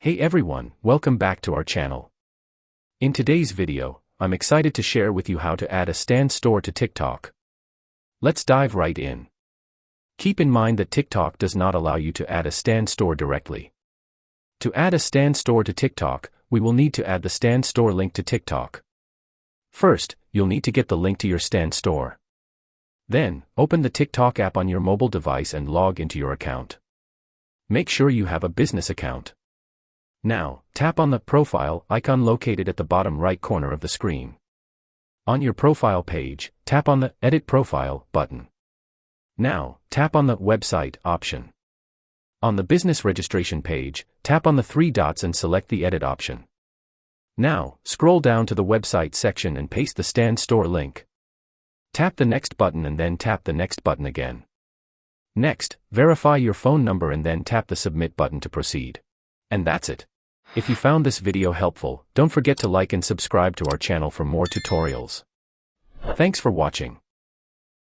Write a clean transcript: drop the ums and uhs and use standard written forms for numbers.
Hey everyone, welcome back to our channel. In today's video, I'm excited to share with you how to add a stand store to TikTok. Let's dive right in. Keep in mind that TikTok does not allow you to add a stand store directly. To add a stand store to TikTok, we will need to add the stand store link to TikTok. First, you'll need to get the link to your stand store. Then, open the TikTok app on your mobile device and log into your account. Make sure you have a business account. Now, tap on the profile icon located at the bottom right corner of the screen. On your profile page, tap on the Edit Profile button. Now, tap on the Website option. On the business registration page, tap on the three dots and select the Edit option. Now, scroll down to the Website section and paste the Stand Store link. Tap the Next button and then tap the Next button again. Next, verify your phone number and then tap the Submit button to proceed. And that's it. If you found this video helpful, don't forget to like and subscribe to our channel for more tutorials. Thanks for watching.